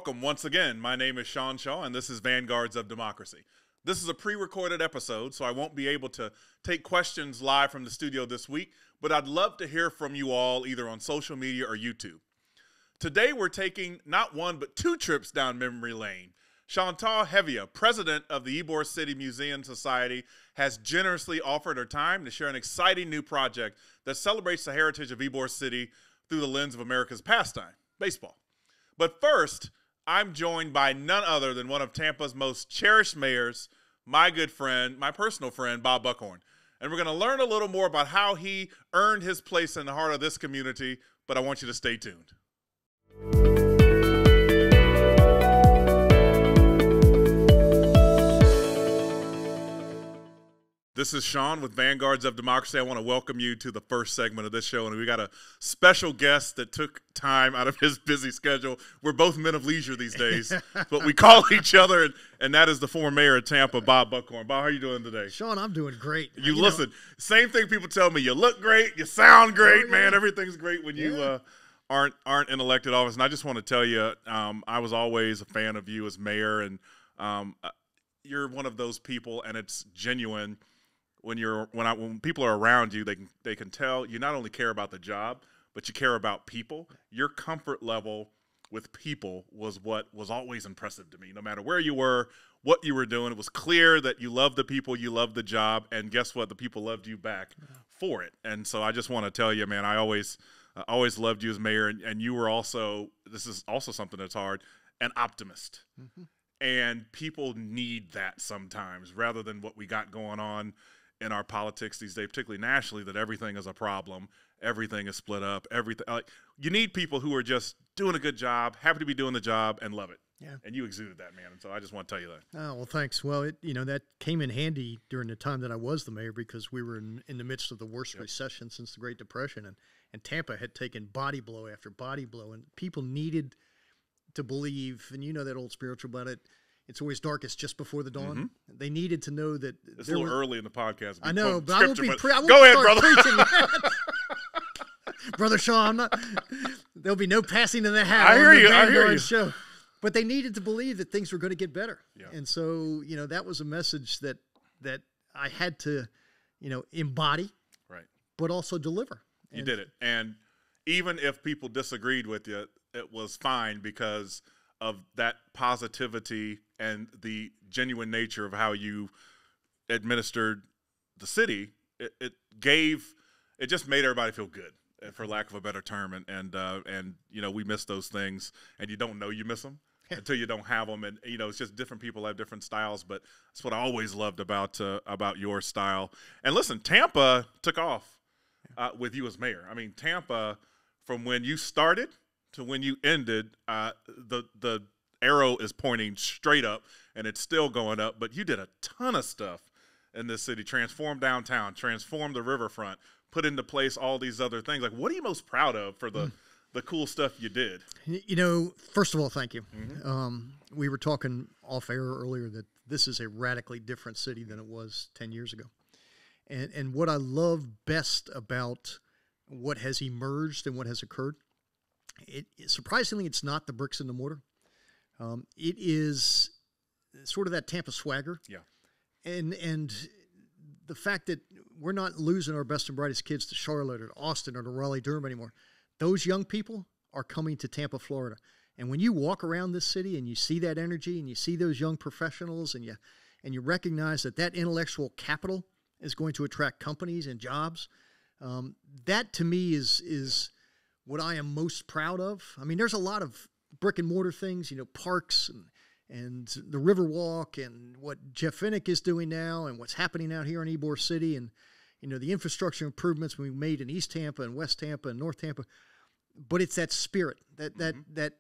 Welcome once again. My name is Sean Shaw, and this is Vanguards of Democracy. This is a pre-recorded episode, so I won't be able to take questions live from the studio this week, but I'd love to hear from you all either on social media or YouTube. Today, we're taking not one, but two trips down memory lane. Chantal Hevia, president of the Ybor City Museum Society, has generously offered her time to share an exciting new project that celebrates the heritage of Ybor City through the lens of America's pastime, baseball. But first, I'm joined by none other than one of Tampa's most cherished mayors, my good friend, my personal friend, Bob Buckhorn. And we're going to learn a little more about how he earned his place in the heart of this community, but I want you to stay tuned. This is Sean with Vanguards of Democracy. I want to welcome you to the first segment of this show, and we got a special guest that took time out of his busy schedule. We're both men of leisure these days, but we call each other, and that is the former mayor of Tampa, Bob Buckhorn. Bob, how are you doing today? Sean, I'm doing great. Listen, same thing people tell me. You look great, you sound great, man. Everything's great when you aren't in elected office. And I just want to tell you, I was always a fan of you as mayor, and you're one of those people, and it's genuine. When people are around you, they can tell you not only care about the job, but you care about people. Your comfort level with people was what was always impressive to me. No matter where you were, what you were doing, it was clear that you loved the people, you loved the job, and guess what? The people loved you back for it. And so I just want to tell you, man, I always loved you as mayor, and you were also, this is also something that's hard, an optimist. Mm-hmm. And people need that sometimes, rather than what we got going on in our politics these days, particularly nationally, that everything is a problem, everything is split up, everything. You need people who are just doing a good job, happy to be doing the job, and love it. Yeah. And you exuded that, man. And so I just want to tell you that. Oh, well, thanks. Well, that came in handy during the time that I was the mayor, because we were in the midst of the worst recession since the Great Depression, and Tampa had taken body blow after body blow, and people needed to believe, and you know that old spiritual about it, it's always darkest just before the dawn. Mm-hmm. They needed to know that it's a little early in the podcast. I know, but I won't be. Go ahead, brother. Brother Sean, there'll be no passing of the hat. I hear you. Show. But they needed to believe that things were going to get better, and so that was a message that I had to, embody, right, but also deliver. You did it, and even if people disagreed with you, it was fine because of that positivity and the genuine nature of how you administered the city. It just made everybody feel good, for lack of a better term. And we miss those things, and you don't know you miss them until you don't have them. And it's just different people have different styles, but that's what I always loved about your style. And listen, Tampa took off with you as mayor. I mean, Tampa, from when you started to when you ended, the arrow is pointing straight up, and it's still going up. But you did a ton of stuff in this city, transformed downtown, transformed the riverfront, put into place all these other things. Like, what are you most proud of for the cool stuff you did? First of all, thank you. Mm-hmm. We were talking off air earlier that this is a radically different city than it was 10 years ago. And what I love best about what has emerged and what has occurred, surprisingly, it's not the bricks and the mortar. It is sort of that Tampa swagger. Yeah. And the fact that we're not losing our best and brightest kids to Charlotte or to Austin or to Raleigh-Durham anymore. Those young people are coming to Tampa, Florida. And when you walk around this city and you see that energy and you see those young professionals and you recognize that intellectual capital is going to attract companies and jobs, that to me is what I am most proud of. I mean, there's a lot of brick and mortar things, parks and the Riverwalk and what Jeff Finnick is doing now and what's happening out here in Ybor City and, the infrastructure improvements we've made in East Tampa and West Tampa and North Tampa. But it's that spirit, that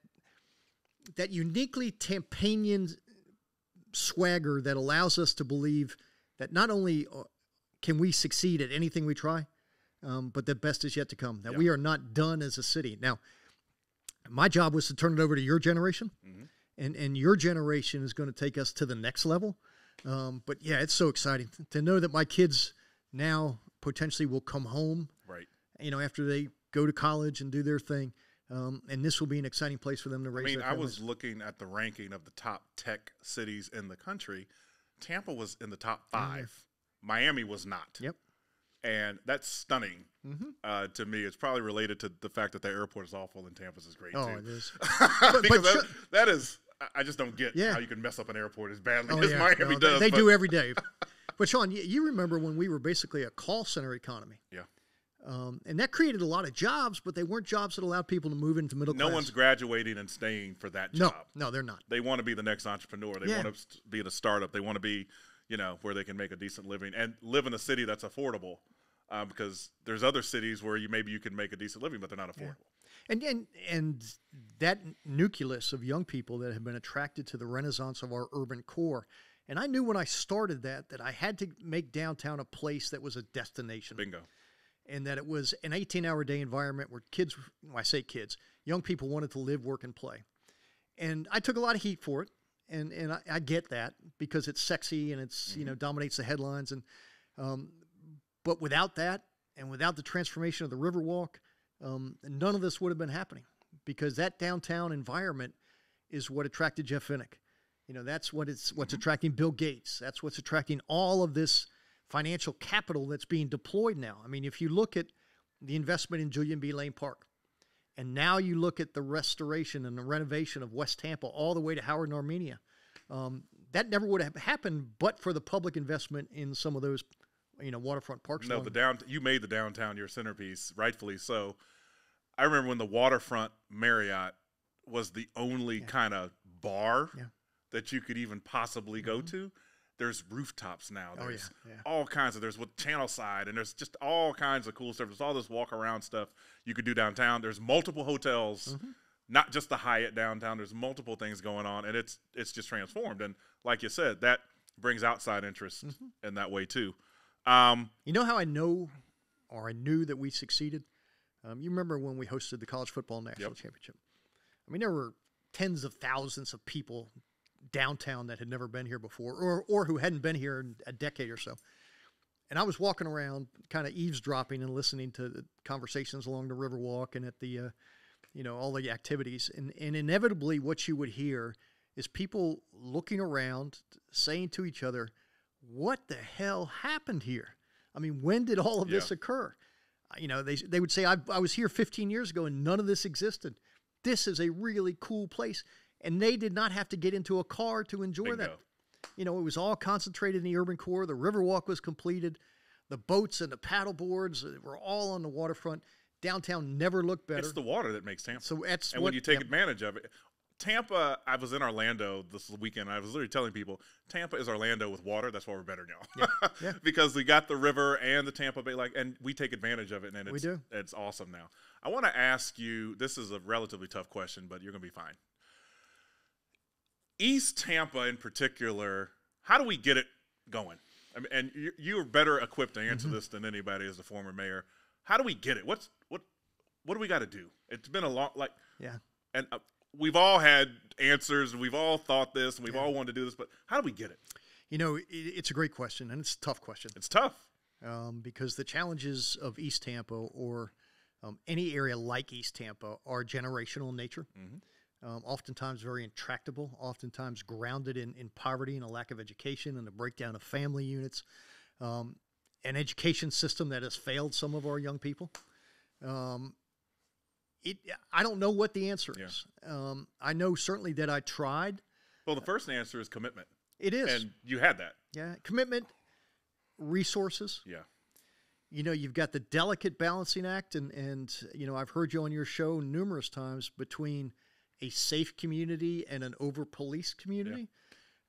uniquely Tampanian swagger that allows us to believe that not only can we succeed at anything we try, but the best is yet to come, that we are not done as a city. Now, my job was to turn it over to your generation, and your generation is going to take us to the next level. But, yeah, it's so exciting to know that my kids now potentially will come home, right, after they go to college and do their thing, and this will be an exciting place for them to raise their I families. was looking at the ranking of the top tech cities in the country. Tampa was in the top 5. Miami was not. Yep. And that's stunning to me. It's probably related to the fact that the airport is awful and Tampa's is great, too. Oh, it is. Because that is, I just don't get how you can mess up an airport as badly as Miami does. They do every day. But, Sean, you remember when we were basically a call center economy. Yeah. And that created a lot of jobs, but they weren't jobs that allowed people to move into middle class. No one's graduating and staying for that job. No, they're not. They want to be the next entrepreneur. They want to be in a startup. They want to be, where they can make a decent living and live in a city that's affordable. Because there's other cities where maybe you can make a decent living, but they're not affordable. Yeah. And that nucleus of young people that have been attracted to the renaissance of our urban core. And I knew when I started that I had to make downtown a place that was a destination. Bingo. And that it was an 18-hour day environment where kids, when I say kids, young people wanted to live, work, and play. And I took a lot of heat for it. And I get that because it's sexy and it's, dominates the headlines. And but without that and without the transformation of the Riverwalk, none of this would have been happening because that downtown environment is what attracted Jeff Vinnick. That's what's attracting Bill Gates. That's what's attracting all of this financial capital that's being deployed now. I mean, if you look at the investment in Julian B. Lane Park, and now you look at the restoration and the renovation of West Tampa all the way to Howard and Armenia, that never would have happened but for the public investment in some of those waterfront parks. No, you made the downtown your centerpiece, rightfully so. I remember when the waterfront Marriott was the only kind of bar that you could even possibly go to. There's rooftops now. There's all kinds of, there's with Channel Side, and there's just all kinds of cool stuff. There's all this walk around stuff you could do downtown. There's multiple hotels, not just the Hyatt downtown. There's multiple things going on, and it's just transformed. And like you said, that brings outside interest in that way too. You know how I know, or I knew that we succeeded? You remember when we hosted the College Football National Championship? I mean, there were tens of thousands of people downtown that had never been here before or who hadn't been here in a decade or so. And I was walking around kind of eavesdropping and listening to the conversations along the Riverwalk and at the, all the activities. And inevitably what you would hear is people looking around saying to each other, what the hell happened here? I mean, when did all of this occur? They would say, I was here 15 years ago and none of this existed. This is a really cool place. And they did not have to get into a car to enjoy that. It was all concentrated in the urban core. The Riverwalk was completed. The boats and the paddle boards were all on the waterfront. Downtown never looked better. It's the water that makes Tampa. So when you take advantage of it. Tampa, I was in Orlando this weekend. I was literally telling people, Tampa is Orlando with water. That's why we're better now. Because we got the river and the Tampa Bay, and we take advantage of it, and it's awesome now. I want to ask you, this is a relatively tough question, but you're going to be fine. East Tampa in particular, how do we get it going? I mean, and you're better equipped to answer this than anybody as a former mayor. How do we get it? What do we got to do? It's been a long, and we've all had answers, and we've all thought this, and we've all wanted to do this, but how do we get it? It's a great question, and it's a tough question. It's tough. Because the challenges of East Tampa or any area like East Tampa are generational in nature. Oftentimes very intractable, oftentimes grounded in poverty and a lack of education and a breakdown of family units, an education system that has failed some of our young people. I don't know what the answer is. I know certainly that I tried. Well, the first answer is commitment. It is. And you had that. Yeah, commitment, resources. Yeah. You've got the delicate balancing act, and I've heard you on your show numerous times between a safe community and an over-policed community.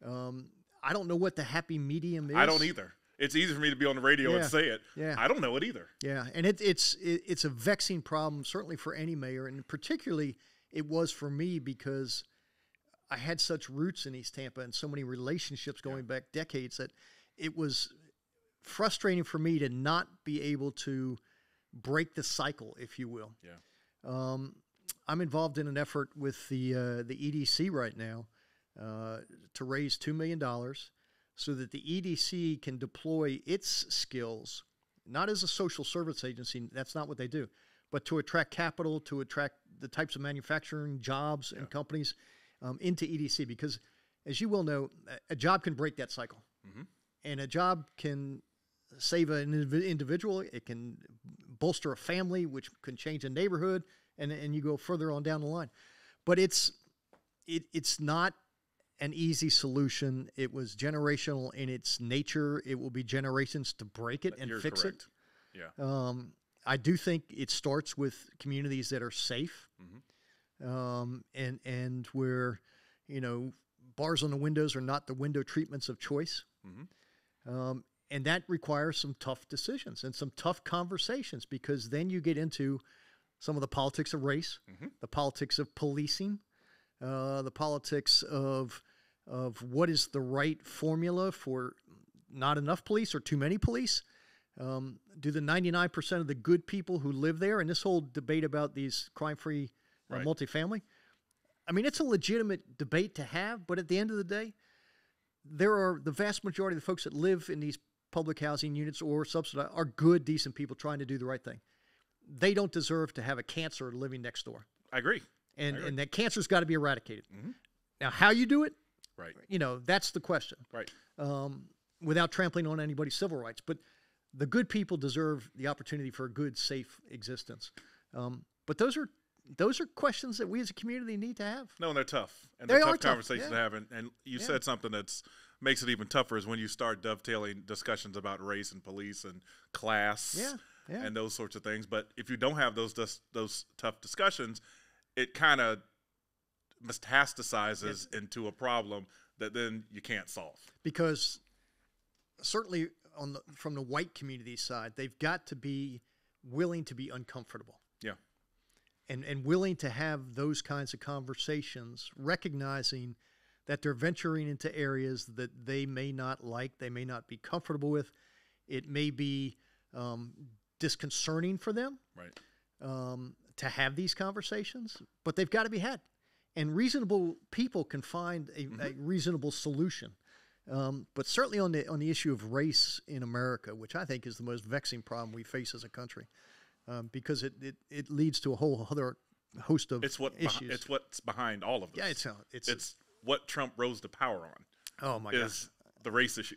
I don't know what the happy medium is. I don't either. It's easy for me to be on the radio and say it. Yeah. I don't know it either. Yeah, and it's a vexing problem, certainly for any mayor, and particularly it was for me because I had such roots in East Tampa and so many relationships going back decades that it was frustrating for me to not be able to break the cycle, if you will. Yeah. I'm involved in an effort with the EDC right now to raise $2 million so that the EDC can deploy its skills, not as a social service agency, that's not what they do, but to attract capital, to attract the types of manufacturing jobs and companies into EDC, because, as you well know, a job can break that cycle. And a job can save an individual. It can bolster a family, which can change a neighborhood, and you go further on down the line. But it's not an easy solution. It was generational in its nature. It will be generations to break it and fix it. Yeah. I do think it starts with communities that are safe, and where, bars on the windows are not the window treatments of choice. And that requires some tough decisions and some tough conversations, because then you get into some of the politics of race, the politics of policing, the politics of what is the right formula for not enough police or too many police. Do the 99% of the good people who live there, and this whole debate about these crime-free multifamily, I mean, it's a legitimate debate to have, but at the end of the day, the vast majority of the folks that live in these public housing units or subsidized are good, decent people trying to do the right thing. They don't deserve to have a cancer living next door. I agree. And that cancer's got to be eradicated. Now, how you do it, that's the question. Right. Without trampling on anybody's civil rights. But the good people deserve the opportunity for a good, safe existence. But those are questions that we as a community need to have. No, and they're tough. And they're tough conversations to have. And you said something that makes it even tougher is when you start dovetailing discussions about race and police and class and those sorts of things. But if you don't have those tough discussions, it kind of metastasizes into a problem that then you can't solve. Because certainly from the white community side, they've got to be willing to be uncomfortable. Yeah. And willing to have those kinds of conversations, recognizing that they're venturing into areas that they may not like, they may not be comfortable with. It may be disconcerting for them to have these conversations, but they've got to be had. And reasonable people can find a reasonable solution. But certainly on the issue of race in America, which I think is the most vexing problem we face as a country, because it leads to a whole other host of issues. It's what's behind all of this. Yeah, it's what Trump rose to power on. Oh my God! Is the race issue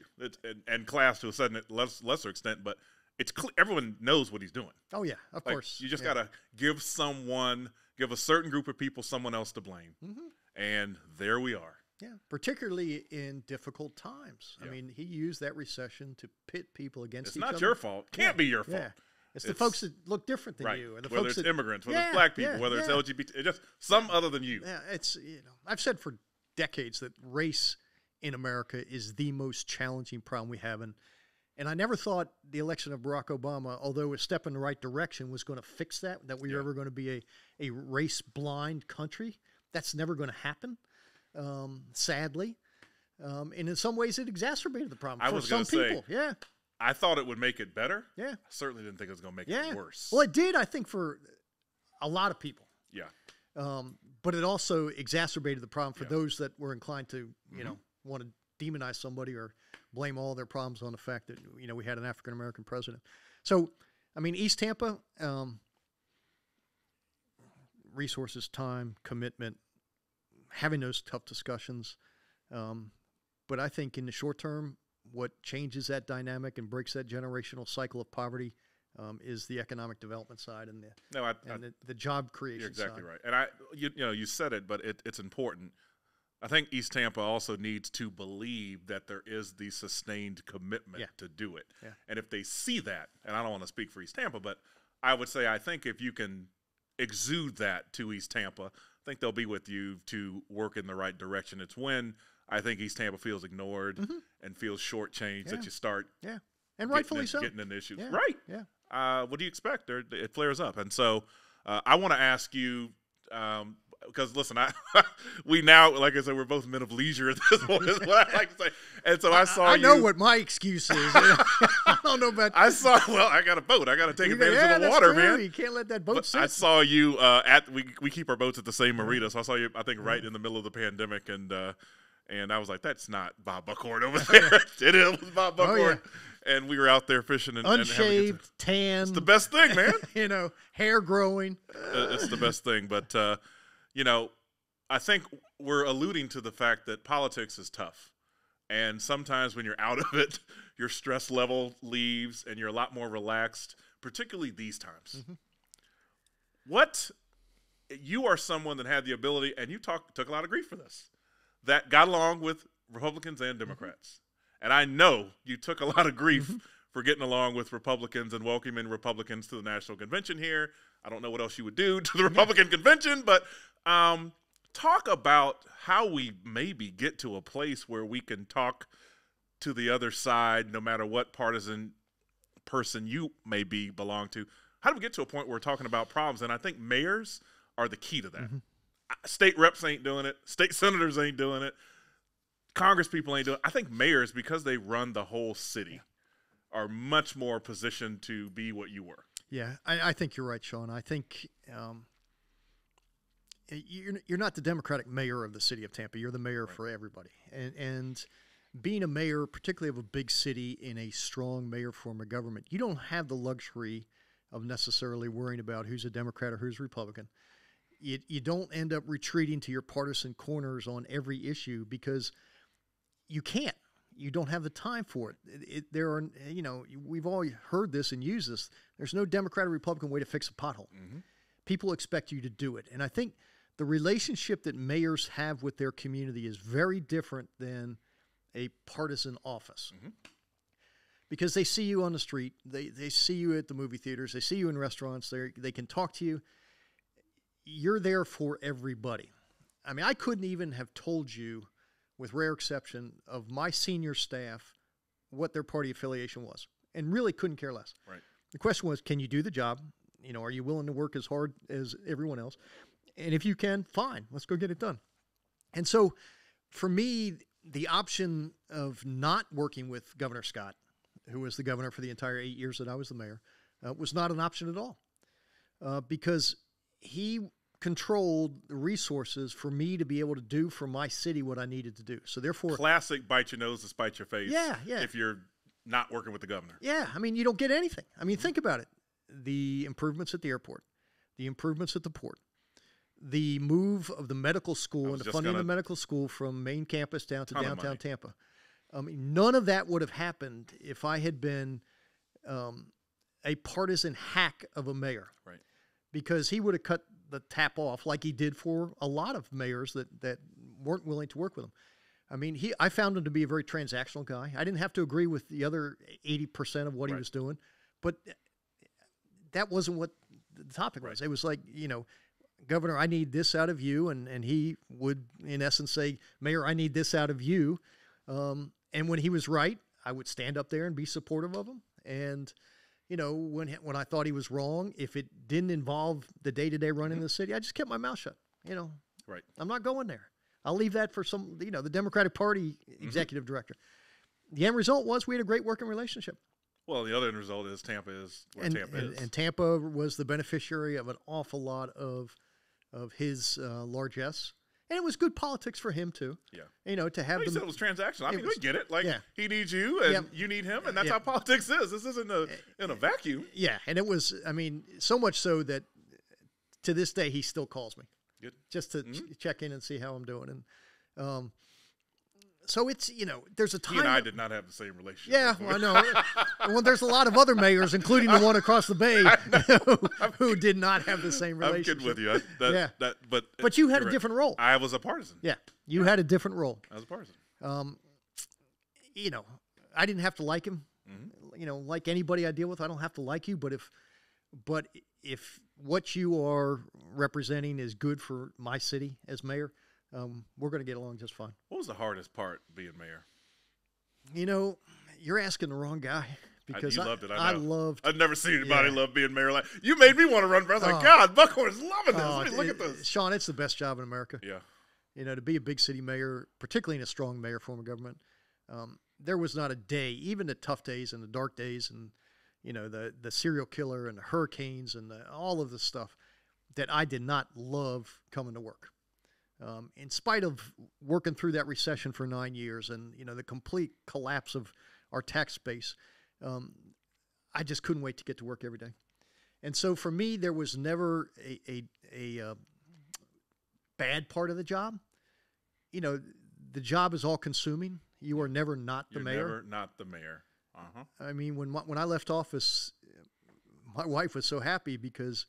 and class to a certain lesser extent, but it's everyone knows what he's doing. Oh yeah, of course. You just gotta give a certain group of people someone else to blame, and there we are. Yeah, particularly in difficult times. Yeah. I mean, he used that recession to pit people against each other. It's not your fault. Can't be your fault. Yeah. It's the folks that look different than you, and the whether folks it's immigrants, whether it's black people, whether it's LGBT, it's just some other than you. Yeah, it's I've said for decades that race in America is the most challenging problem we have, and I never thought the election of Barack Obama, although a step in the right direction, was going to fix that we were ever going to be a race-blind country. That's never going to happen, sadly. And in some ways, it exacerbated the problem for some people. Yeah. I thought it would make it better. Yeah. I certainly didn't think it was going to make it worse. Well, it did, I think, for a lot of people. Yeah. But it also exacerbated the problem for those that were inclined to, want to demonize somebody or blame all their problems on the fact that, we had an African-American president. So, I mean, East Tampa, resources, time, commitment, having those tough discussions. But I think in the short term, what changes that dynamic and breaks that generational cycle of poverty is the economic development side and the job creation. You're exactly side. Right. And you said it, but it's important. I think East Tampa also needs to believe that there is the sustained commitment to do it. Yeah. And if they see that, and I don't want to speak for East Tampa, but I would say I think if you can exude that to East Tampa, I think they'll be with you to work in the right direction. It's when I think East Tampa feels ignored and feels shortchanged that you start and rightfully getting into issues. Yeah. Right. Yeah. What do you expect? It flares up. And so I want to ask you, because listen, we now, like I said, we're both men of leisure at this point, is what I like to say. And so I know what my excuse is. I don't know about I got a boat. I got to take advantage of the water, true. Man. You can't let that boat sit. I saw you we keep our boats at the same marina, so I saw you, I think, right in the middle of the pandemic, and And I was like, that's not Bob Buckhorn over there. It is Bob Buckhorn. And we were out there fishing and unshaved, tan. It's the best thing, man. Hair growing. It's the best thing. But, I think we're alluding to the fact that politics is tough. And sometimes when you're out of it, your stress level leaves and you're a lot more relaxed, particularly these times. You are someone that had the ability, and you took a lot of grief for this, that got along with Republicans and Democrats. And I know you took a lot of grief for getting along with Republicans and welcoming Republicans to the National Convention here. I don't know what else you would do to the Republican convention, but talk about how we maybe get to a place where we can talk to the other side, no matter what partisan person you may belong to. How do we get to a point where we're talking about problems? And I think mayors are the key to that. State reps ain't doing it. State senators ain't doing it. Congress people ain't doing it. I think mayors, because they run the whole city, are much more positioned to be what you were. Yeah, I think you're right, Sean. I think you're not the Democratic mayor of the city of Tampa. You're the mayor for everybody. And being a mayor, particularly of a big city in a strong mayor form of government, you don't have the luxury of necessarily worrying about who's a Democrat or who's Republican. You don't end up retreating to your partisan corners on every issue because you can't. You don't have the time for it. We've all heard this and used this. There's no Democrat or Republican way to fix a pothole. People expect you to do it. And I think the relationship that mayors have with their community is very different than a partisan office. Because they see you on the street. They see you at the movie theaters. They see you in restaurants. They can talk to you. You're there for everybody. I mean, I couldn't even have told you, with rare exception, of my senior staff what their party affiliation was, and really couldn't care less. Right. The question was, can you do the job? Are you willing to work as hard as everyone else? And if you can, fine, let's go get it done. And so for me, the option of not working with Governor Scott, who was the governor for the entire 8 years that I was the mayor, was not an option at all, because he controlled the resources for me to be able to do for my city what I needed to do. So therefore, classic bite your nose to spite your face. Yeah. If you're not working with the governor. Yeah, I mean, you don't get anything. I mean, think about it. The improvements at the airport, the improvements at the port, the move of the medical school and the funding of the medical school from main campus down to downtown Tampa. I mean, none of that would have happened if I had been a partisan hack of a mayor. Right. Because he would have cut the tap off like he did for a lot of mayors that weren't willing to work with him. I mean, I found him to be a very transactional guy. I didn't have to agree with the other 80% of what he was doing, but that wasn't what the topic was. It was like, Governor, I need this out of you, and he would, in essence, say, Mayor, I need this out of you. And when he was right, I would stand up there and be supportive of him. And when I thought he was wrong, if it didn't involve the day-to-day running of the city, I just kept my mouth shut. Right. I'm not going there. I'll leave that for the Democratic Party executive director. The end result was we had a great working relationship. Well, the other end result is Tampa is what Tampa is. And Tampa was the beneficiary of an awful lot of his largesse. And it was good politics for him, too. Yeah. To have he said it was transactional. I mean, we get it. Like, he needs you, and you need him, and that's how politics is. This isn't in a vacuum. Yeah, and it was, so much so that to this day he still calls me. Good. Just to check in and see how I'm doing. And so it's, there's a time. He and I did not have the same relationship. Yeah, well, I know. Well, there's a lot of other mayors, including the one across the bay, who did not have the same relationship. I'm good with you. But you had a different role. I was a partisan. Yeah, you had a different role. I was a partisan. I didn't have to like him. Like anybody I deal with, I don't have to like you. But if what you are representing is good for my city as mayor, we're going to get along just fine. What was the hardest part being mayor? You're asking the wrong guy. Because you loved it. I've never seen anybody love being mayor. Like, you made me want to run for. I was like, God, Buckhorn's loving this. Look at this. Sean, it's the best job in America. Yeah. To be a big city mayor, particularly in a strong mayor form of government, there was not a day, even the tough days and the dark days and, the serial killer and the hurricanes and all of the stuff that I did not love coming to work. In spite of working through that recession for 9 years and, the complete collapse of our tax base, I just couldn't wait to get to work every day. And so for me, there was never a bad part of the job. The job is all consuming. You are never not the mayor. You're never not the mayor. Uh-huh. I mean, when I left office, my wife was so happy because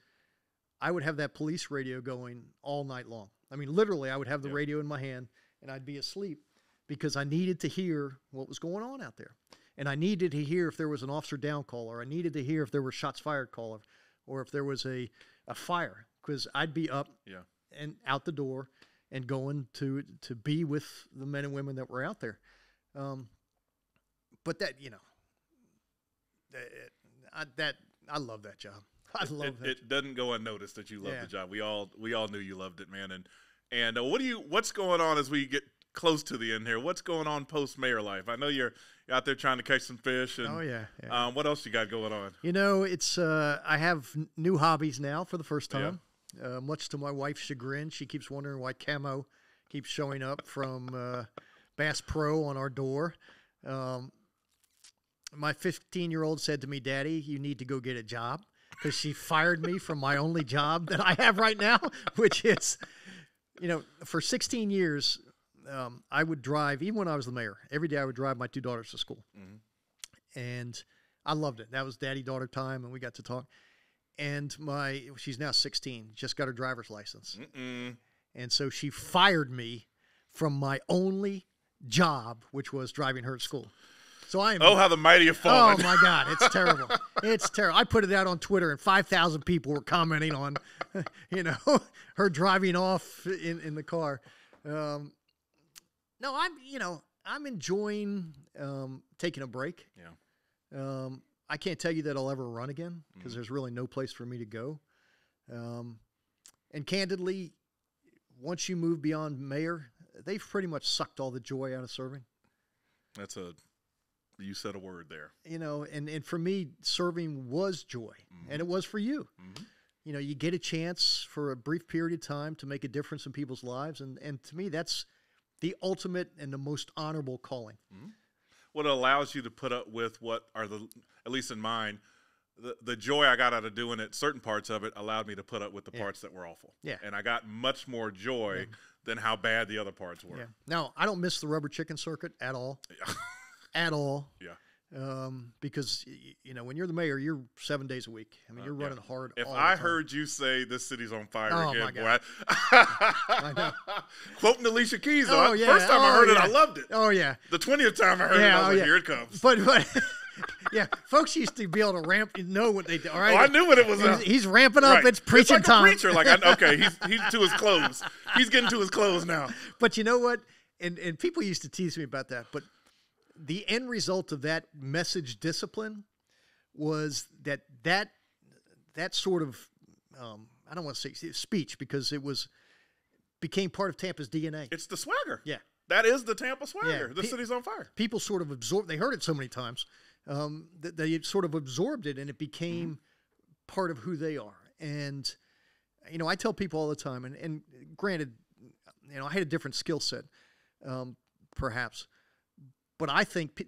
I would have that police radio going all night long. I mean, literally, I would have the radio in my hand, and I'd be asleep because I needed to hear what was going on out there. And I needed to hear if there was an officer down call, or I needed to hear if there were shots fired call, or if there was a fire, because I'd be up and out the door and going to be with the men and women that were out there. But that, I love that job. I love that. It doesn't go unnoticed that you love the job. We all knew you loved it, man. And what's going on as we get close to the end here? What's going on post mayor life? I know you're out there trying to catch some fish. And, what else you got going on? It's I have new hobbies now for the first time. Much to my wife's chagrin, she keeps wondering why camo keeps showing up from Bass Pro on our door. My 15-year-old said to me, "Daddy, you need to go get a job," because she fired me from my only job that I have right now, which is, for 16 years, I would drive, even when I was the mayor, every day I would drive my two daughters to school. Mm-hmm. And I loved it. That was daddy-daughter time, and we got to talk. And she's now 16, just got her driver's license. Mm-mm. And so she fired me from my only job, which was driving her to school. So how the mighty have fallen. Oh, my God. It's terrible. It's terrible. I put it out on Twitter, and 5,000 people were commenting on, her driving off in the car. No, I'm enjoying taking a break. Yeah. I can't tell you that I'll ever run again because there's really no place for me to go. And candidly, once you move beyond mayor, they've pretty much sucked all the joy out of serving. You said a word there. And for me, serving was joy, and it was for you. Mm-hmm. You get a chance for a brief period of time to make a difference in people's lives, and to me, that's the ultimate and the most honorable calling. Mm-hmm. What allows you to put up with what are at least in mine, the joy I got out of doing it, certain parts of it allowed me to put up with the parts that were awful. Yeah. And I got much more joy than how bad the other parts were. Yeah. Now, I don't miss the rubber chicken circuit at all. At all. Yeah. Because, when you're the mayor, you're 7 days a week. I mean, you're running hard If all the I time. heard you say this city's on fire again, my boy. I know. Quoting Alicia Keys, though. Oh, yeah. First time I heard it, I loved it. Oh, yeah. The 20th time I heard it, I was like, here it comes. But yeah, folks used to be able to know what they do. All right. Oh, I knew what it was. He's ramping up. Right. It's preaching it's like time. A preacher. Okay, he's to his clothes. He's getting to his clothes now. But you know what? And people used to tease me about that. But the end result of that message discipline was that sort of I don't want to say speech because became part of Tampa's DNA. It's the swagger. Yeah. That is the Tampa swagger. Yeah. The city's on fire. People sort of absorbed. They heard it so many times that they sort of absorbed it, and it became part of who they are. And I tell people all the time, and granted, I had a different skill set, perhaps, but I think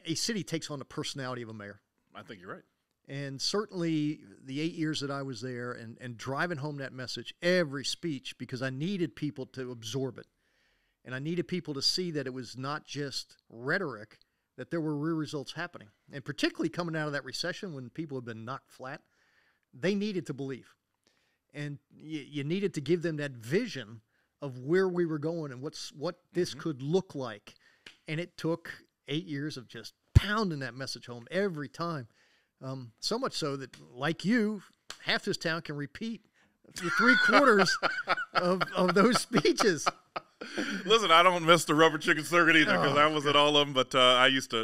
a city takes on the personality of a mayor. I think you're right. And certainly the 8 years that I was there and driving home that message, every speech, because I needed people to absorb it. And I needed people to see that it was not just rhetoric, that there were real results happening. And particularly coming out of that recession when people had been knocked flat, they needed to believe. And you needed to give them that vision of where we were going and what this could look like. And it took 8 years of just pounding that message home every time. So much so that, like you, half this town can repeat 3/4 of those speeches. Listen, I don't miss the rubber chicken circuit either because I was at all of them. But I used to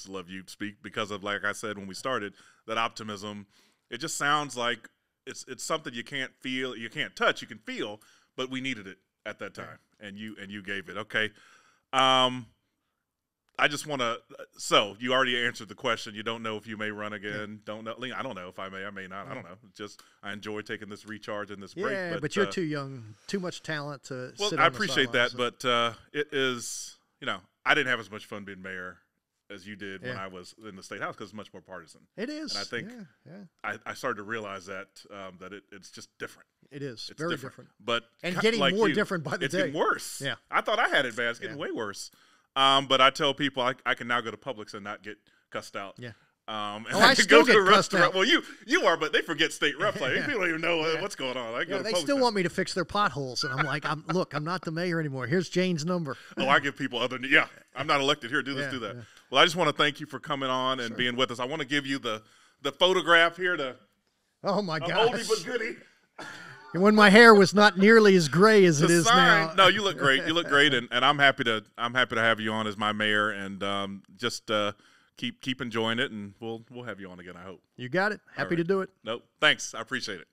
love you speak because of, like I said when we started, that optimism. It just sounds like it's something you can't feel, you can't touch, you can feel, but we needed it at that time, and you gave it. Okay, I just want to. So you already answered the question. You don't know if you may run again. Don't know. I don't know if I may. I may not. I don't know. Just I enjoy taking this recharge and this break. Yeah, but you're too young, too much talent to. Well, sit I on the appreciate that, sidelines, but it is. I didn't have as much fun being mayor as you did when Yeah. I was in the state house because it's much more partisan. It is. And I think I started to realize that it's just different. It is. It's Very different. But And getting like more you, different by the it's day. getting worse. Yeah. I thought I had it bad. It's getting way worse. But I tell people I can now go to Publix and not get cussed out. Yeah. And I can still go to get a cussed restaurant. out. Well, you are, but they forget state reps. Like, people don't even know what's going on. I go to They Publix still now. want me to fix their potholes, and I'm like, I'm not the mayor anymore. Here's Jane's number. Oh, I give people other. Yeah, I'm not elected here. Do this, do that. Yeah. Well, I just want to thank you for coming on and being with us. I want to give you the photograph here. Oh my Oldie gosh! but goodie. And when my hair was not nearly as gray as it The is sign. now. No, you look great. You look great, and I'm happy to have you on as my mayor, and just keep enjoying it, and we'll have you on again. I hope. You got it. Happy right. to do it. Nope. Thanks. I appreciate it.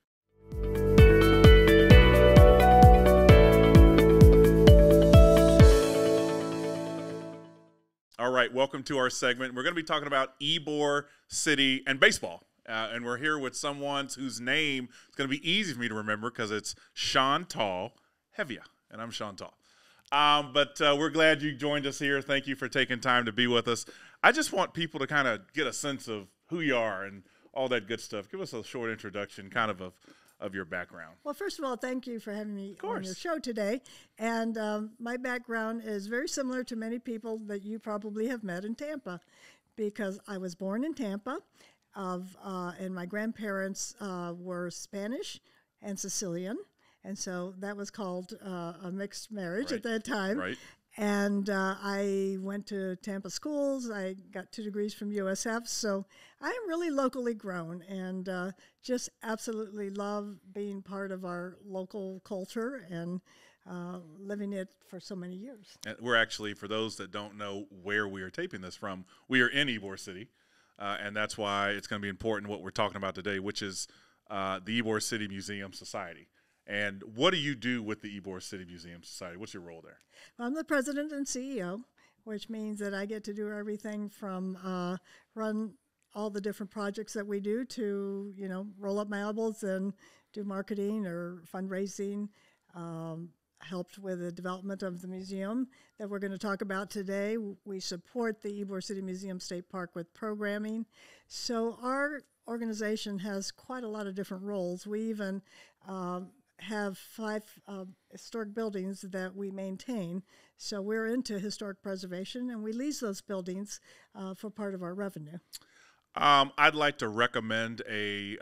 All right, welcome to our segment. We're going to be talking about Ybor City and baseball. And we're here with someone whose name is going to be easy for me to remember because it's Chantal Hevia, and I'm Chantal. But we're glad you joined us here. Thank you for taking time to be with us. I just want people to kind of get a sense of who you are and all that good stuff. Give us a short introduction kind of your background. Well, first of all, thank you for having me on your show today. And my background is very similar to many people that you probably have met in Tampa because I was born in Tampa. And my grandparents were Spanish and Sicilian, and so that was called a mixed marriage at that time. Right. And I went to Tampa schools. I got 2 degrees from USF, so I am really locally grown and just absolutely love being part of our local culture and living it for so many years. And we're actually, for those that don't know where we are taping this from, we are in Ybor City. And that's why it's going to be important what we're talking about today, which is the Ybor City Museum Society. And what do you do with the Ybor City Museum Society? What's your role there? Well, I'm the president and CEO, which means that I get to do everything from run all the different projects that we do to, roll up my elbows and do marketing or fundraising, helped with the development of the museum that we're going to talk about today. We support the Ybor City Museum State Park with programming. So our organization has quite a lot of different roles. We even have 5 historic buildings that we maintain. So we're into historic preservation, and we lease those buildings for part of our revenue. I'd like to recommend a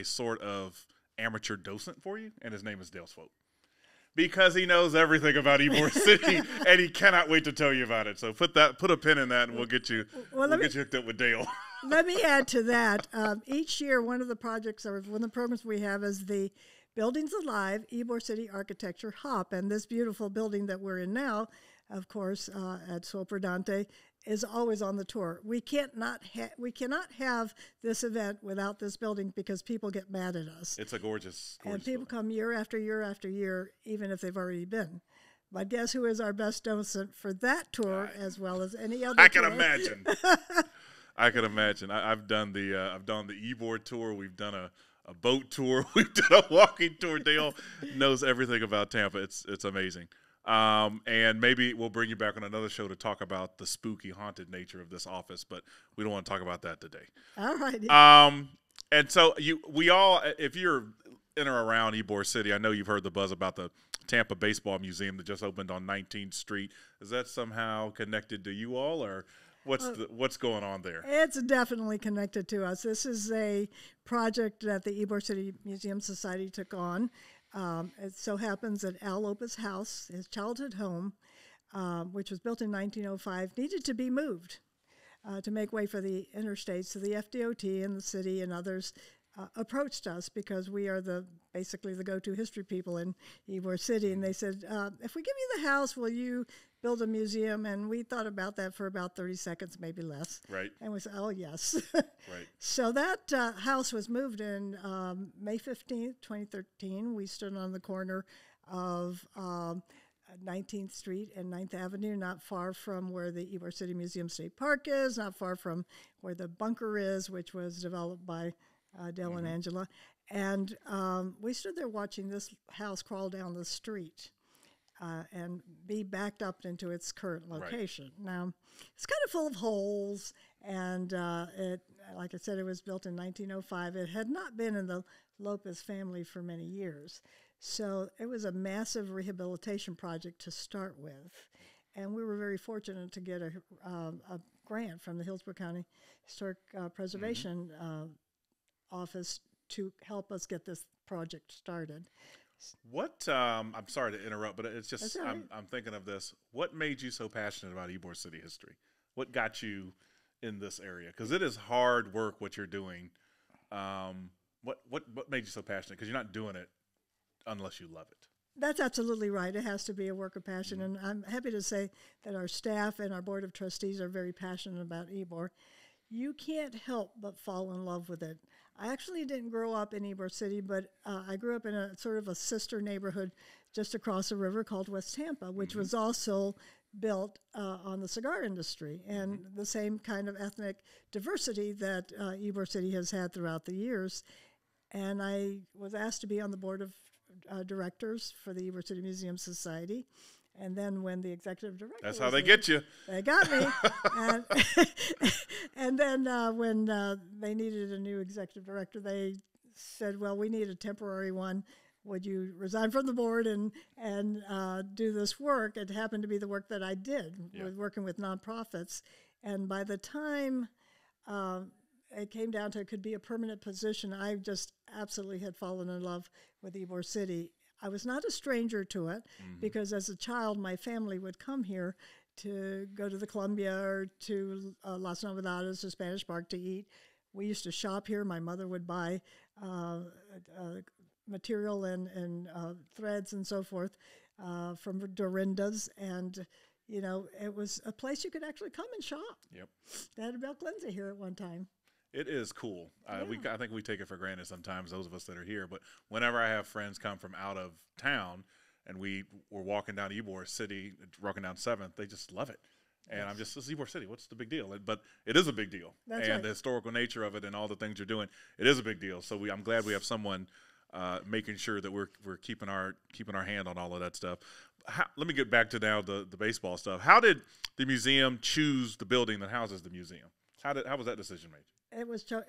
sort of amateur docent for you, and his name is Dale Swope. Because he knows everything about Ybor City, and he cannot wait to tell you about it. So put a pin in that, and we'll get you hooked up with Dale. Let me add to that. Each year, one of the programs we have is the Buildings Alive Ybor City Architecture Hop, and this beautiful building that we're in now, of course, at Swoper Dante, is always on the tour. We cannot have this event without this building because people get mad at us. It's a gorgeous and people building. come year after year after year, even if they've already been. But guess who is our best docent for that tour as well as any other I tour? can imagine. I can imagine. I've done the Ybor tour. We've done a boat tour. We've done a walking tour. Dale knows everything about Tampa. It's amazing. And maybe we'll bring you back on another show to talk about the spooky, haunted nature of this office, but we don't want to talk about that today. All righty. And so we all, if you're in or around Ybor City, I know you've heard the buzz about the Tampa Baseball Museum that just opened on 19th Street. Is that somehow connected to you all, or what's going on there? It's definitely connected to us. This is a project that the Ybor City Museum Society took on. It so happens that Lopez House, his childhood home, which was built in 1905, needed to be moved to make way for the interstate. So the FDOT and the city and others approached us because we are basically the go-to history people in Ybor City. And they said, if we give you the house, will you build a museum? And we thought about that for about 30 seconds, maybe less. Right. And we said, oh, yes. Right. So that house was moved in May 15th, 2013. We stood on the corner of 19th Street and 9th Avenue, not far from where the Ybor City Museum State Park is, not far from where the bunker is, which was developed by Dale and Angela. And we stood there watching this house crawl down the street and be backed up into its current location. Right. Now, it's kind of full of holes, and it, like I said, it was built in 1905. It had not been in the Lopez family for many years. So it was a massive rehabilitation project to start with. And we were very fortunate to get a grant from the Hillsborough County Historic Preservation Office to help us get this project started. What, I'm sorry to interrupt, but it's just, right. I'm thinking of this. What made you so passionate about Ybor City history? What got you in this area? Because it is hard work what you're doing. What made you so passionate? Because you're not doing it unless you love it. That's absolutely right. It has to be a work of passion. And I'm happy to say that our staff and our board of trustees are very passionate about Ybor. You can't help but fall in love with it. I actually didn't grow up in Ybor City, but I grew up in a sort of a sister neighborhood just across the river called West Tampa, which was also built on the cigar industry and the same kind of ethnic diversity that Ybor City has had throughout the years. And I was asked to be on the board of directors for the Ybor City Museum Society. And then when the executive director That's how they get you. They got me. And then when they needed a new executive director, they said, well, we need a temporary one. Would you resign from the board and do this work? It happened to be the work that I did, with working with nonprofits. And by the time it came down to it could be a permanent position, I just absolutely had fallen in love with Ybor City. I was not a stranger to it because as a child, my family would come here to go to the Columbia or to Las Novedades or Spanish Park to eat. We used to shop here. My mother would buy material and threads and so forth from Dorinda's. And, you know, it was a place you could actually come and shop. Yep. They had a Bell Cleanser here at one time. It is cool. I think we take it for granted sometimes, those of us that are here. But whenever I have friends come from out of town and we were walking down Ybor City, walking down 7th, they just love it. And I'm just, it's Ybor City. What's the big deal? But it is a big deal. That's and the historical nature of it and all the things you're doing, it is a big deal. So I'm glad we have someone making sure that we're keeping our hand on all of that stuff. Let me get back to now the baseball stuff. How did the museum choose the building that houses the museum? How was that decision made?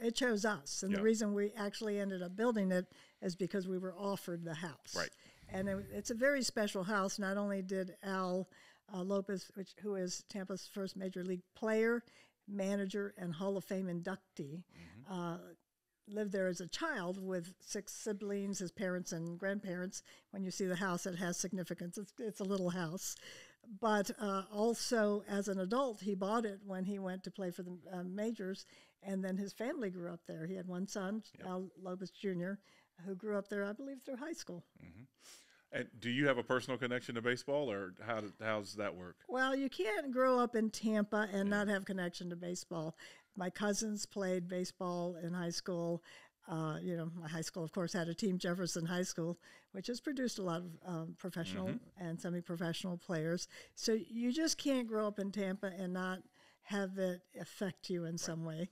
It chose us, and the reason we actually ended up building it is because we were offered the house. Right. And it's a very special house. Not only did Al Lopez, who is Tampa's first major league player, manager, and Hall of Fame inductee, lived there as a child with 6 siblings, his parents and grandparents. When you see the house, it has significance. It's a little house. But also, as an adult, he bought it when he went to play for the majors, and then his family grew up there. He had one son, Al Lopez Jr., who grew up there, I believe, through high school. And do you have a personal connection to baseball, or how's that work? Well, you can't grow up in Tampa and not have connection to baseball. My cousins played baseball in high school. My high school, of course, had a team, Jefferson High School, which has produced a lot of professional and semi-professional players. So you just can't grow up in Tampa and not have it affect you in some way.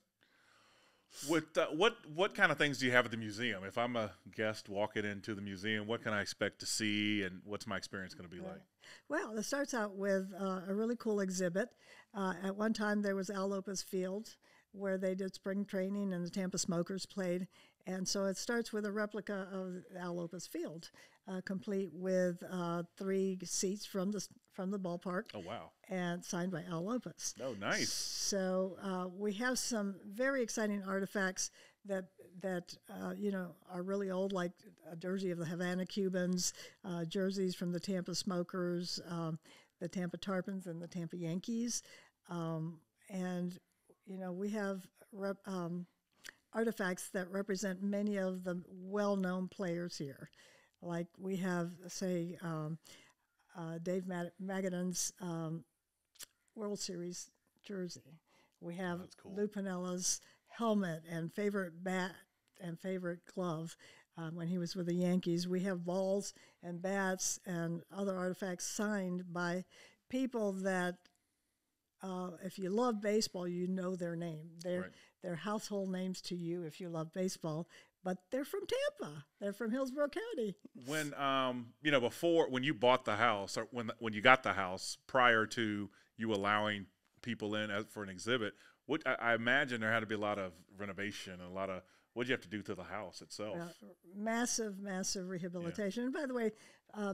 What kind of things do you have at the museum? If I'm a guest walking into the museum, what can I expect to see, and what's my experience going to be like? Well, it starts out with a really cool exhibit. At one time, there was Al Lopez Field, where they did spring training and the Tampa Smokers played. And so it starts with a replica of Al Lopez Field, complete with 3 seats from the ballpark. Oh, wow. And signed by Al Lopez. Oh, nice. So we have some very exciting artifacts that are really old, like a jersey of the Havana Cubans, jerseys from the Tampa Smokers, the Tampa Tarpons, and the Tampa Yankees. We have artifacts that represent many of the well-known players here. Like we have, say, Dave Magadan's World Series jersey. We have Lou Pinella's helmet and favorite bat and favorite glove. when he was with the Yankees. We have balls and bats and other artifacts signed by people that, if you love baseball, you know their name. They're household names to you if you love baseball. But they're from Tampa. They're from Hillsborough County. When before, when you bought the house, or when you got the house, prior to you allowing people in for an exhibit, I imagine there had to be a lot of renovation and a lot of what did you have to do to the house itself? Massive rehabilitation. And by the way,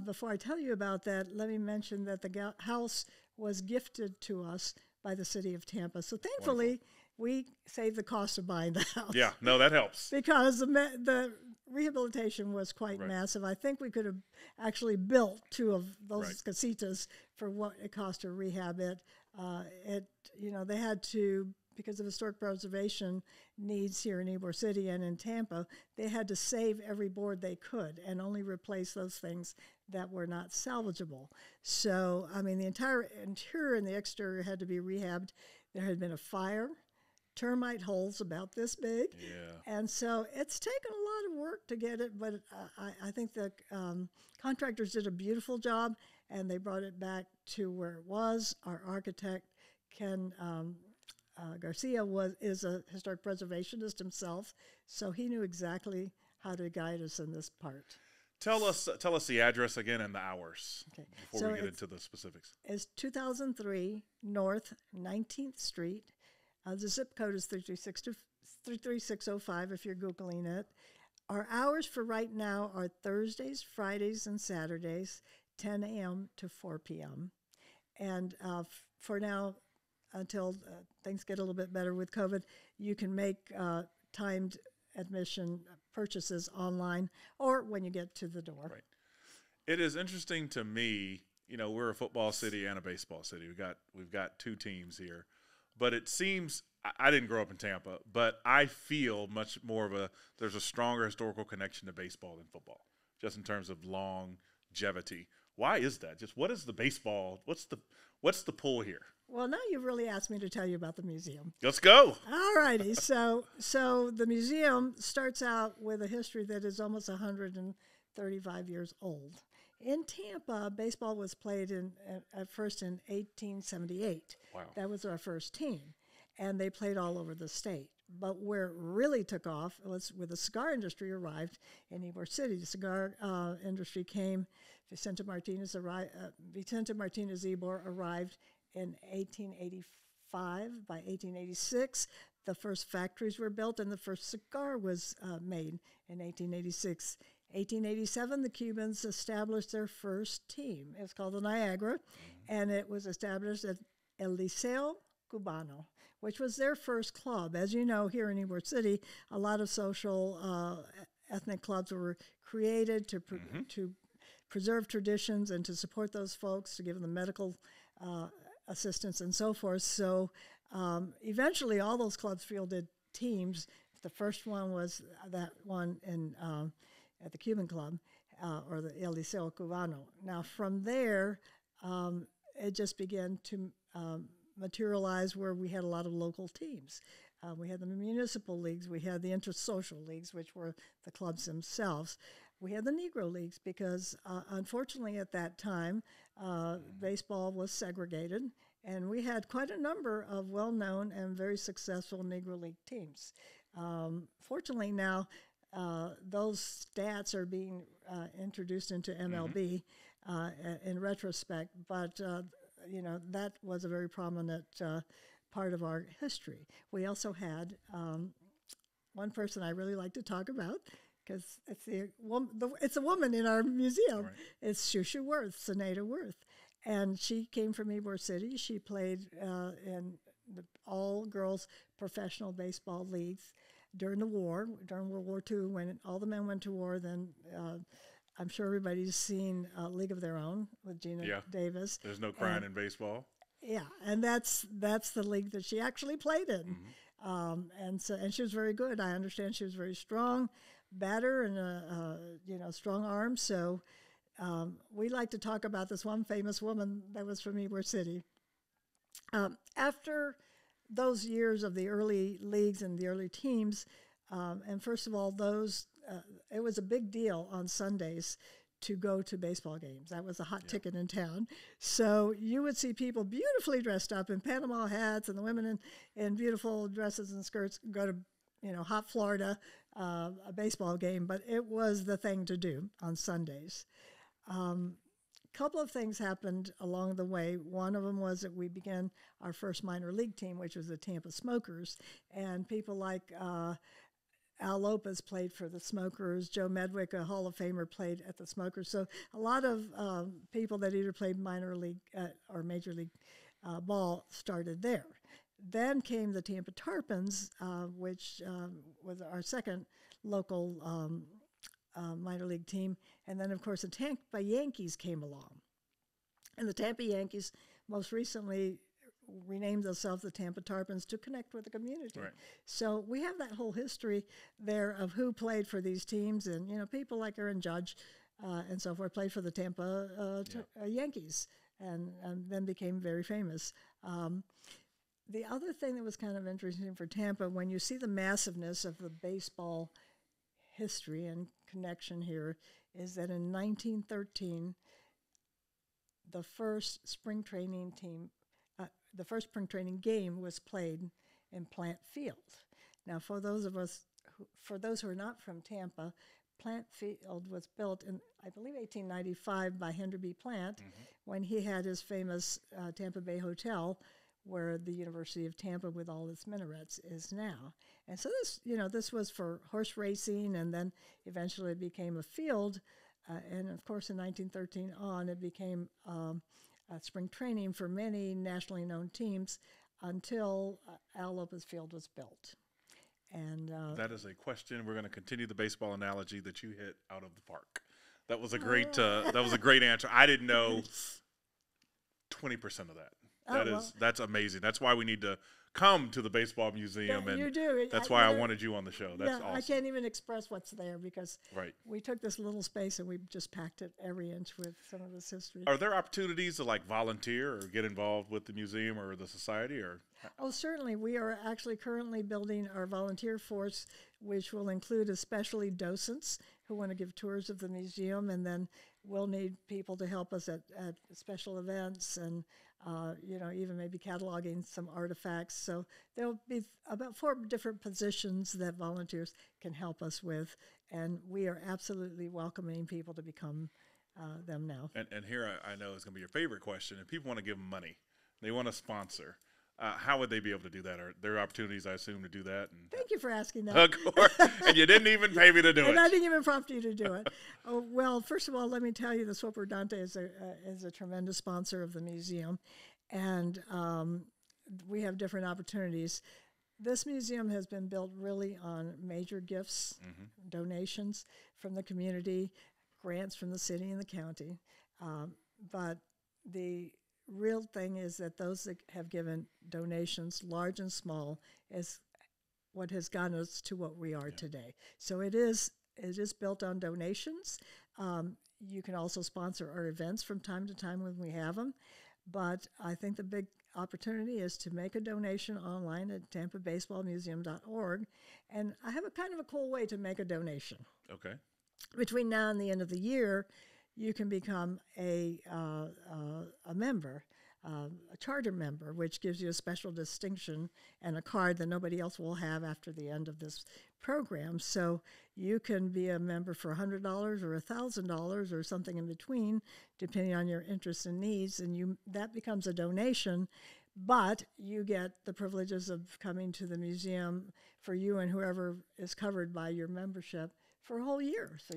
before I tell you about that, let me mention that the house was gifted to us by the city of Tampa. So thankfully, Wonderful. We saved the cost of buying the house. Yeah, no, that helps. Because the rehabilitation was quite massive. I think we could have actually built 2 of those casitas for what it cost to rehab it. They had to, because of historic preservation needs here in Ybor City and in Tampa, they had to save every board they could and only replace those things that were not salvageable. So, I mean, the entire interior and the exterior had to be rehabbed. There had been a fire, termite holes about this big. Yeah. And so it's taken a lot of work to get it, but I think the contractors did a beautiful job, and they brought it back to where it was. Our architect, Ken Garcia, is a historic preservationist himself, so he knew exactly how to guide us in this part. Tell us the address again and the hours before we get into the specifics. It's 2003 North 19th Street. The zip code is 33605 if you're Googling it. Our hours for right now are Thursdays, Fridays, and Saturdays, 10 a.m. to 4 p.m. And for now, until things get a little bit better with COVID, you can make timed admission purchases online or when you get to the door. Right. It is interesting to me, we're a football city and a baseball city. We've got 2 teams here. But it seems, I didn't grow up in Tampa, but I feel much more there's a stronger historical connection to baseball than football, just in terms of longevity. Why is that? Just what is the baseball, what's the pull here? Well, now you've really asked me to tell you about the museum. Let's go. All righty. So the museum starts out with a history that is almost 135 years old. In Tampa, baseball was played at first in 1878. Wow. That was our first team, and they played all over the state. But where it really took off was when the cigar industry arrived in Ybor City. The cigar industry came. Vicente Martinez Ybor arrived in 1885. By 1886, the first factories were built, and the first cigar was made in 1886. 1887, the Cubans established their first team. It's called the Niagara, and it was established at El Liceo Cubano, which was their first club. As you know, here in Ybor City, a lot of social ethnic clubs were created to preserve traditions and to support those folks, to give them medical assistance and so forth. So eventually all those clubs fielded teams. The first one was that one at the Cuban Club, or the El Liceo Cubano. Now, from there, it just began to materialize where we had a lot of local teams. We had the municipal leagues, we had the intersocial leagues, which were the clubs themselves. We had the Negro leagues because, unfortunately, at that time, baseball was segregated, and we had quite a number of well-known and very successful Negro league teams. Fortunately, now, those stats are being introduced into MLB in retrospect, but that was a very prominent part of our history. We also had one person I really like to talk about because it's a woman in our museum. Right. It's Shusha Worth, Senada Worth, and she came from Ybor City. She played in the all-girls professional baseball leagues during the war, during World War II, when all the men went to war. Then I'm sure everybody's seen League of Their Own with Gina Davis. There's no crying in baseball. Yeah, and that's the league that she actually played in, and she was very good. I understand she was very strong batter and strong arm. So we like to talk about this one famous woman that was from Ybor City. After those years of the early leagues and the early teams, And first of all, it was a big deal on Sundays to go to baseball games. That was a hot ticket in town. So you would see people beautifully dressed up in Panama hats, and the women in beautiful dresses and skirts go to, hot Florida, a baseball game. But it was the thing to do on Sundays. Couple of things happened along the way. One of them was that we began our first minor league team, which was the Tampa Smokers, and people like Al Lopez played for the Smokers. Joe Medwick, a Hall of Famer, played at the Smokers. So a lot of people that either played minor league or major league ball started there. Then came the Tampa Tarpons, which was our second local minor league team. And then, of course, the Tampa Yankees came along. And the Tampa Yankees most recently renamed themselves the Tampa Tarpons to connect with the community. Right. So we have that whole history there of who played for these teams. And, people like Aaron Judge and so forth played for the Tampa Yankees and then became very famous. The other thing that was kind of interesting for Tampa, when you see the massiveness of the baseball history and connection here, is that in 1913, the first spring training game was played in Plant Field. Now, for those who are not from Tampa, Plant Field was built in, I believe, 1895 by Henry B. Plant when he had his famous Tampa Bay Hotel, where the University of Tampa with all its minarets is now. And so this was for horse racing, and then eventually it became a field. And of course, in 1913 on, it became spring training for many nationally known teams until Al Lopez Field was built. And that is a question. We're going to continue the baseball analogy that you hit out of the park. That was a great answer. I didn't know 20% of that. That's amazing. That's why we need to come to the baseball museum, and you do. That's why I wanted you on the show. That's awesome. I can't even express what's there because we took this little space and we just packed it every inch with some of this history. Are there opportunities to volunteer or get involved with the museum or the society? Or oh, certainly. We are actually currently building our volunteer force, which will include especially docents who want to give tours of the museum, and then we'll need people to help us at special events and even maybe cataloging some artifacts. So there'll be about 4 different positions that volunteers can help us with, and we are absolutely welcoming people to become them now. And here I know is going to be your favorite question. If people want to give them money, they want to sponsor, how would they be able to do that? Are there opportunities, I assume, to do that? Thank you for asking that. Of course. And you didn't even pay me to do it. And I didn't even prompt you to do it. Well, first of all, let me tell you, the Swooper Dante is a tremendous sponsor of the museum, and we have different opportunities. This museum has been built really on major gifts, donations from the community, grants from the city and the county. But the real thing is that those that have given donations, large and small, is what has gotten us to what we are today. So it is built on donations. You can also sponsor our events from time to time when we have them. But I think the big opportunity is to make a donation online at tampabaseballmuseum.org. And I have a kind of a cool way to make a donation. Okay. Between now and the end of the year, you can become a member, a charter member, which gives you a special distinction and a card that nobody else will have after the end of this program. So you can be a member for $100 or $1,000 or something in between, depending on your interests and needs, and that becomes a donation. But you get the privileges of coming to the museum for you and whoever is covered by your membership for a whole year. So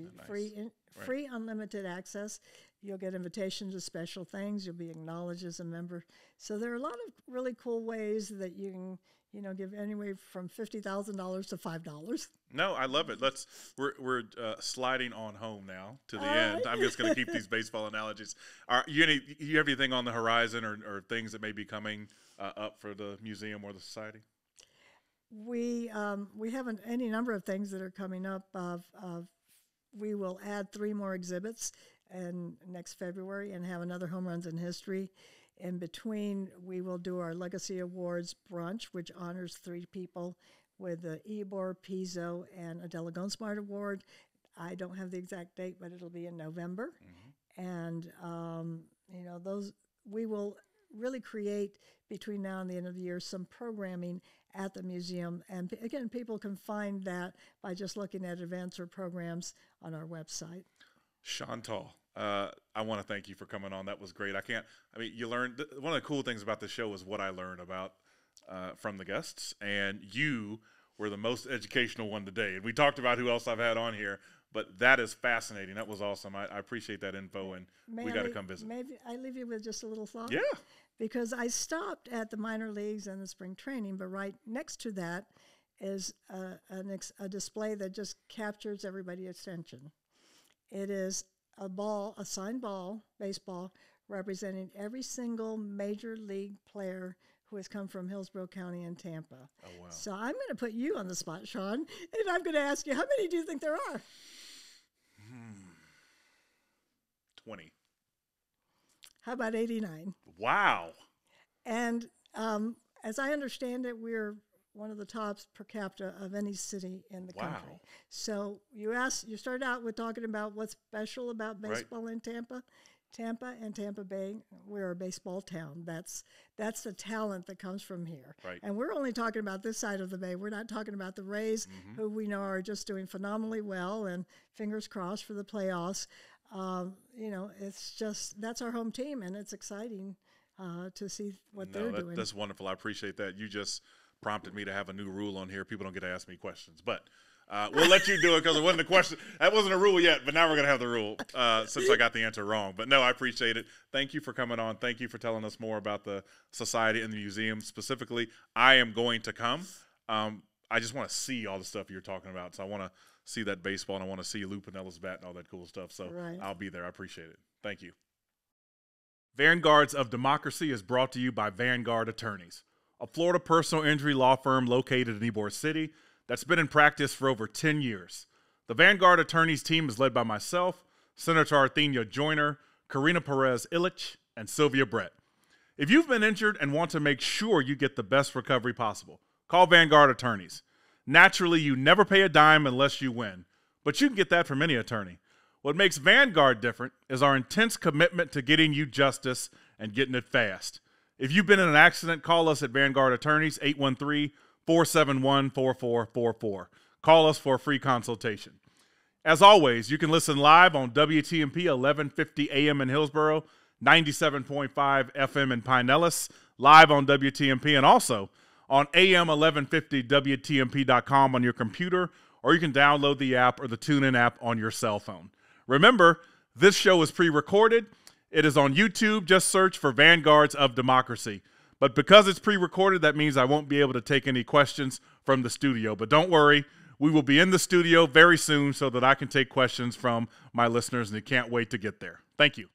free unlimited access. You'll get invitations to special things. You'll be acknowledged as a member. So there are a lot of really cool ways that you can, give anywhere from $50,000 to $5. No, I love it. We're sliding on home now to the end. I'm just going to keep these baseball analogies. You have anything on the horizon or things that may be coming up for the museum or the society? We have any number of things that are coming up. We will add 3 more exhibits next February and have another Home Runs in History. In between, we will do our Legacy Awards brunch, which honors 3 people with the Ybor, Pizzo, and Adela Gonsmart Award. I don't have the exact date, but it'll be in November. And, those we will really create between now and the end of the year some programming at the museum. And again, people can find that by just looking at events or programs on our website. Chantal, I want to thank you for coming on. That was great. You learned, one of the cool things about the show is what I learned about from the guests, and you were the most educational one today. And we talked about who else I've had on here, but that is fascinating. That was awesome. I appreciate that info, and we got to come visit. Maybe I leave you with just a little thought? Yeah. Because I stopped at the minor leagues and the spring training, but right next to that is a display that just captures everybody's attention. It is a signed ball, baseball, representing every single major league player who has come from Hillsborough County and Tampa. Oh, wow. So I'm going to put you on the spot, Sean, and I'm going to ask you, how many do you think there are? 20. How about 89? Wow. And as I understand it, we're one of the tops per capita of any city in the country. So you started out with talking about what's special about baseball in Tampa. Tampa and Tampa Bay, we're a baseball town. That's the talent that comes from here. Right. And we're only talking about this side of the bay. We're not talking about the Rays, who we know are just doing phenomenally well, and fingers crossed for the playoffs. It's just, that's our home team, and it's exciting to see what they're doing. That's wonderful. I appreciate that. You just prompted me to have a new rule on here. People don't get to ask me questions, but we'll let you do it because it wasn't a question. That wasn't a rule yet, but now we're going to have the rule since I got the answer wrong. But no, I appreciate it. Thank you for coming on. Thank you for telling us more about the society and the museum. Specifically, I am going to come. I just want to see all the stuff you're talking about. So I want to see that baseball, and I want to see Lou Pinella's bat and all that cool stuff. So I'll be there. I appreciate it. Thank you. Vanguards of Democracy is brought to you by Vanguard Attorneys, a Florida personal injury law firm located in Ybor City that's been in practice for over 10 years. The Vanguard Attorneys team is led by myself, Senator Arthenia Joyner, Karina Perez-Illich, and Sylvia Brett. If you've been injured and want to make sure you get the best recovery possible, call Vanguard Attorneys. Naturally, you never pay a dime unless you win, but you can get that from any attorney. What makes Vanguard different is our intense commitment to getting you justice and getting it fast. If you've been in an accident, call us at Vanguard Attorneys, 813-471-4444. Call us for a free consultation. As always, you can listen live on WTMP 1150 AM in Hillsborough, 97.5 FM in Pinellas, live on WTMP, and also on AM 1150 WTMP.com on your computer, or you can download the app or the TuneIn app on your cell phone. Remember, this show is pre-recorded. It is on YouTube. Just search for Vanguards of Democracy. But because it's pre-recorded, that means I won't be able to take any questions from the studio. But don't worry, we will be in the studio very soon so that I can take questions from my listeners, and they can't wait to get there. Thank you.